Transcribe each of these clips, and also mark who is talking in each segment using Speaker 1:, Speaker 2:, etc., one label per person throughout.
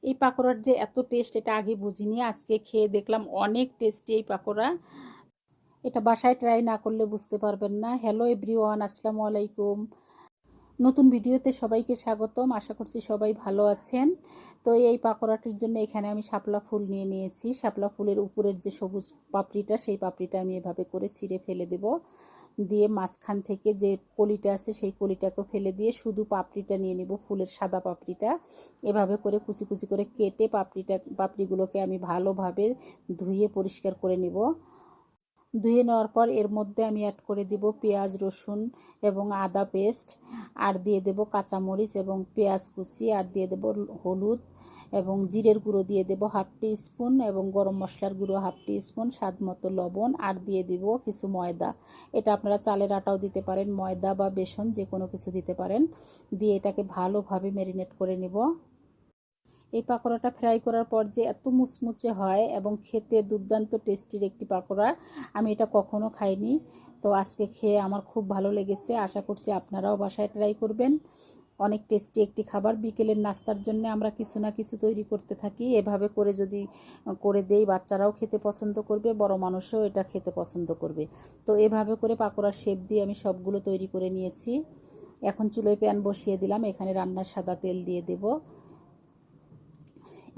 Speaker 1: এই পাকোড়ার যে এত টেস্ট এটা আগে বুঝিনি, আজকে খেয়ে দেখলাম অনেক টেস্টি এই পাকোড়া। এটা বাসায় ট্রাই না করলে বুঝতে পারবেন না। হ্যালো এভরিওয়ান, আসসালামু আলাইকুম। নতুন ভিডিওতে সবাইকে স্বাগতম। আশা করছি সবাই ভালো আছেন। তো এই পাকোড়াটির জন্য এখানে আমি শাপলা ফুল নিয়ে নিয়েছি। শাপলা ফুলের উপরের যে সবুজ পাপড়িটা, সেই পাপড়িটা আমি এভাবে করে ছিঁড়ে ফেলে দেব। দিয়ে মাঝখান থেকে যে কলিটা আছে সেই কলিটাকে ফেলে দিয়ে শুধু পাপড়িটা নিয়ে নেব, ফুলের সাদা পাপড়িটা। এভাবে করে কুচি কুচি করে কেটে পাপড়িগুলোকে আমি ভালোভাবে ধুয়ে পরিষ্কার করে নেব। ধুয়ে নেওয়ার পর এর মধ্যে আমি অ্যাড করে দিব পেঁয়াজ, রসুন এবং আদা পেস্ট, আর দিয়ে দেব কাঁচামরিচ এবং পেঁয়াজ কুচি, আর দিয়ে দেব হলুদ এবং জিরের গুঁড়ো দিয়ে দেব 1/2 টিস্পুন এবং গরম মশলার গুঁড়ো 1/2 টিস্পুন, স্বাদ মতো লবণ, আর দিয়ে দিব কিছু ময়দা। এটা আপনারা চালের আটাও দিতে পারেন, ময়দা বা বেসন যে কোনো কিছু দিতে পারেন। দিয়ে এটাকে ভালোভাবে ম্যারিনেট করে নেব। এই পাকোড়াটা ফ্রাই করার পর যে এত মুচমুচে হয় এবং খেতে দুর্দান্ত টেস্টির একটি পাকোড়া, আমি এটা কখনো খাইনি। তো আজকে খেয়ে আমার খুব ভালো লেগেছে। আশা করছি আপনারাও বাসায় ট্রাই করবেন। অনেক টেস্টি একটি খাবার। বিকেলের নাস্তার জন্য আমরা কিছু না কিছু তৈরি করতে থাকি। এভাবে করে যদি করে দেই, বাচ্চারাও খেতে পছন্দ করবে, বড় মানুষও এটা খেতে পছন্দ করবে। তো এভাবে করে পাকোড়ার শেপ দিয়ে আমি সবগুলো তৈরি করে নিয়েছি। এখন চুলোয় প্যান বসিয়ে দিলাম, এখানে রান্নার সাদা তেল দিয়ে দেব।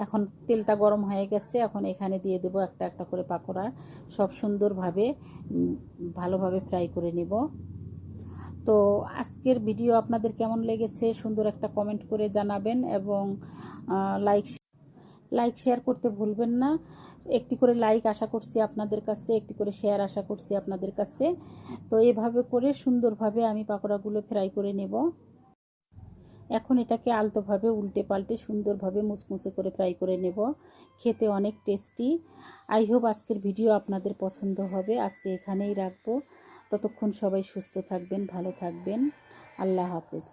Speaker 1: এখন তেলটা গরম হয়ে গেছে, এখন এখানে দিয়ে দেব একটা একটা করে পাকোড়া। সব সুন্দরভাবে ভালোভাবে ফ্রাই করে নেব। তো আজকের ভিডিও আপনাদের কেমন লেগেছে সুন্দর একটা কমেন্ট করে জানাবেন, এবং লাইক শেয়ার করতে ভুলবেন না। একটি করে লাইক আশা করছি আপনাদের কাছে, একটি করে শেয়ার আশা করছি আপনাদের কাছে। তো এভাবে করে সুন্দরভাবে আমি পাকোড়াগুলো ফ্রাই করে নেব। এখন এটাকে আলতোভাবে উল্টে পাল্টে সুন্দরভাবে মুচমুচে করে ফ্রাই করে নেব। খেতে অনেক টেস্টি। আই হোপ আজকের ভিডিও আপনাদের পছন্দ হবে। আজকে এখানেই রাখবো। ততক্ষণ সবাই সুস্থ থাকবেন, ভালো থাকবেন। আল্লাহ হাফেজ।